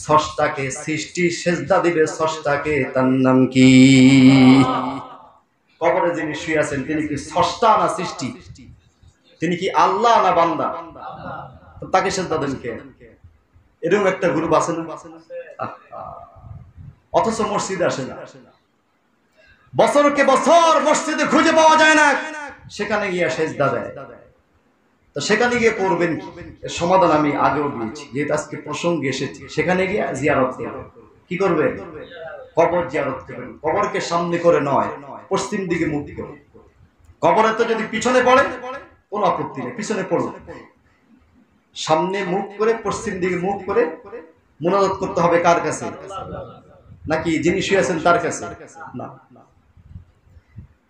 স্রষ্টাকে সৃষ্টি সেজদা দিবে স্রষ্টাকে, তার নাম কি? কবরে যিনি শুয়ে আছেন তিনি কি স্রষ্টা না সৃষ্টি? তিনি কি আল্লাহ না বান্দা? তাকে সেজদা দেন কে? এরকম একটা গ্রুপ আছে না? অথচ মসজিদে আসে না, বছরকে বছর মসজিদে খুঁজে পাওয়া যায় না, সেখানে গিয়ে সেজদা দেয়। তো সেখানে গিয়ে করবেন কি? এর সমাধান আমি আগেও দিয়েছি, যেহেতু আজকে প্রসঙ্গে এসেছি। সেখানে গিয়ে জিয়ারত করবে। কি করবে? কবর জিয়ারত করবেন। কবরকে সামনে করে নয়, পশ্চিম দিকে মুখ করে। কবরে তো যদি পিছনে পড়ে কোনো আপত্তি নেই, পিছনে পড়লো, সামনে মুখ করে পশ্চিম দিকে মুখ করে মুনাজাত করতে হবে। কার কাছে? নাকি যিনি শুয়ে আছেন তার কাছে? না,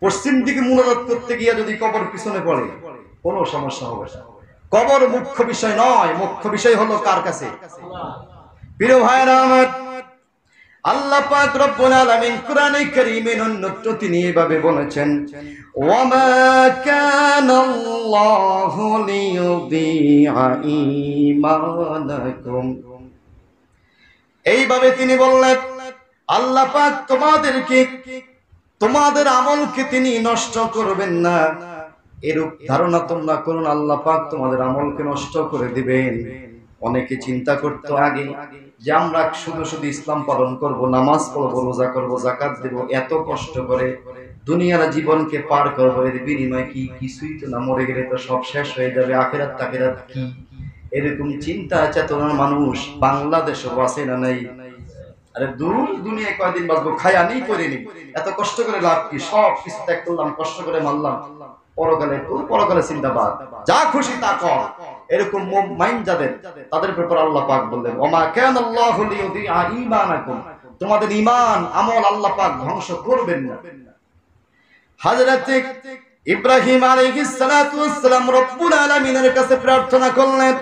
পশ্চিম দিকে মুনাজাত করতে গিয়ে যদি কবর পিছনে পড়ে কোনো সমস্যা হবে না। কবর মুখ্য বিষয় নয়, মুখ্য বিষয় হলো কার কাছে? প্রিয় ভাইরা আমার, আল্লাহ পাক রব্বুল আলামিন কোরআনে কারীমের অন্যত্র তিনি এভাবে বলেছেন, ওয়ামা কানাল্লাহু লিয়ুযিআ ঈমানাকুম। এইভাবে তিনি বললেন, আল্লাহ পাক তোমাদেরকে, তোমাদের আমলকে তিনি নষ্ট করবেন না, এরূপ ধারণা তোমরা করুন আল্লাহ পাক তোমাদের আমলকে নষ্ট করে দিবেন। অনেকে চিন্তা করতো আগে যে আমরা শুধু শুধু ইসলাম পালন করব, নামাজ পড়বো, রোজা করব, যাকাত দেব, এত কষ্ট করে দুনিয়ার জীবনকে পার করবো, এর বিনিময়ে কি? কিছুই তো না, মরে গেলে তো সব শেষ হয়ে যাবে, আখিরাত তাখিরাত কি? এরকম চিন্তা চেতনার মানুষ বাংলাদেশে আছে না নাই? আরে দূর, দুনিয়ায় কয়দিন বাঁচবো, খাই আনি করে নি, এত কষ্ট করে লাভ কি? সব কিছু ত্যাগ করলাম, কষ্ট করে মারলাম, পরকালে পরকালে চিন্তাবাদ, যা খুশি তা কর, এরকম মাইন্ড যাদের, তাদের ব্যাপার আল্লাহ পাক বললেন, ওমা কানাল্লাহু লিয়ুযিআ ঈমানাকুম, তোমাদের ঈমান আমল আল্লাহ পাক ধ্বংস করবেন না। হযরত ইব্রাহিম আলাইহিস সালাতু ওয়াস সালাম রব্বুল আলামিনের কাছে প্রার্থনা করলেন,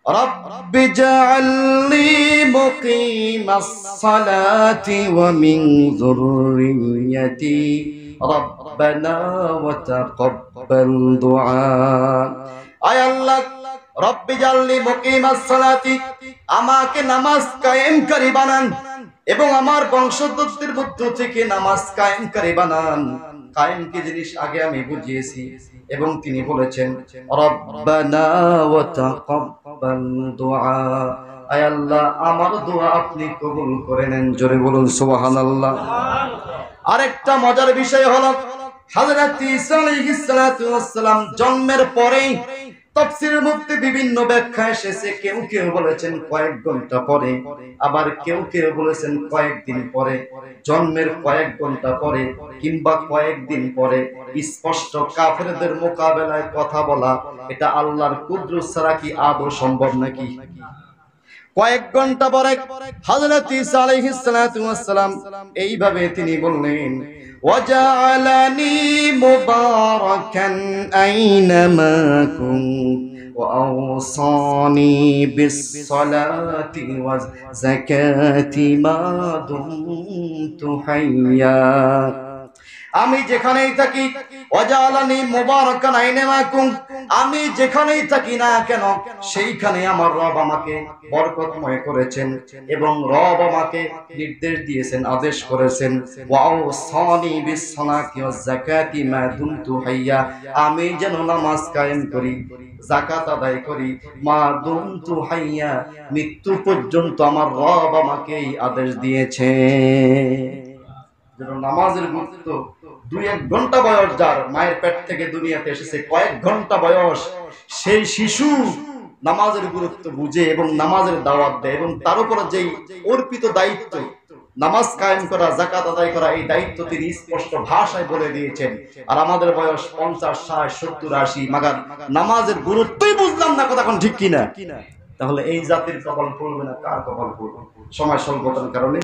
রব্বি জাআলনি মুকিমাস সালাতি ওয়া মিন যুররিয়্যাতি রব্বানা ওয়া তাকাব্বাল দুআ। আয় আল্লাহ, রব্বি জাআলনি মুকিমাস সালাতি, আমাকে নামাজ কায়েমকারী বানান এবং আমার বংশোদ্ভূতদের মধ্য থেকে নামাজ কায়েমকারী বানান। কায়েম কি জিনিস আগে আমি বুঝিয়েছি, এবং তিনি বলেছেন রব্বানা ওয়া তাকাব্বাল দুআ, আয় আল্লাহ আমার দোয়া আপনি কবুল করে নেন। জোরে বলুন সুবহানাল্লাহ। আরেকটা মজার বিষয় হলো, হযরত ঈসা আলাইহিস সালাতু ওয়াস সালাম জন্মের পরেই, তাফসীরের মধ্যে বিভিন্ন ব্যাখ্যা এসেছে, কেউ কেউ বলেছেন কয়েক ঘন্টা পরে, আবার কেউ কেউ বলেছেন কয়েকদিন পরে, জন্মের কয়েক ঘন্টা পরে কিংবা কয়েকদিন পরে। স্পষ্ট কাফেরদের মোকাবেলায় কথা বলা এটা আল্লাহর কুদরত ছাড়া কি আদৌ সম্ভব নাকি? কয়েক ঘন্টা পরে হযরত ঈসা আলাইহিস সালাতু ওয়াস সালাম এইভাবে তিনি বললেন, ওয়াজআলানি মুবারাকান আইনামা কুনতু ওয়া আওসানি বিস-সালাতি ওয়াজ যাকাতি মা দুমতু হাইয়া। আমি যেখানেই থাকি, ওয়াজআলানি মুবারাকান আইনামা কুনতু, আমি যেখানেই থাকি না কেন সেইখানে আমার রব আমাকে বরকতময় করেছেন, এবং রব আমাকে নির্দেশ দিয়েছেন, আদেশ করেছেন, ওয়াউসানি বিস-সালাতি ওয়াজ যাকাতি মা দুমতু হাইয়া, আমি যেন নামাজ কায়েম করি, যাকাত আদায় করি, মা দুমতু হাইয়া, মৃত্যু পর্যন্ত আমার রব আমাকে এই আদেশ দিয়েছে। যেন নামাজের গুরুত্ব, 2-1 ঘন্টা বয়স যার মায়ের পেট থেকে দুনিয়াতে এসেছে, কয়েক ঘন্টা বয়স, সেই শিশু নামাজের গুরুত্ব বুঝে এবং নামাজের দাওয়াত দেয়, এবং তার উপরে যেই অর্পিত দায়িত্ব নামাজ কায়েম করা, যাকাত আদায় করা, এই দায়িত্ব তিনি স্পষ্ট ভাষায় বলে দিয়েছেন। আর আমাদের বয়স 50, 60, 70, 80, মাগার নামাজের গুরুত্বই বুঝলাম না, কথা কোন ঠিক কিনা? তাহলে এই জাতির কপাল পড়বে না কার কপাল পড়বে? সময় স্বল্পতার কারণে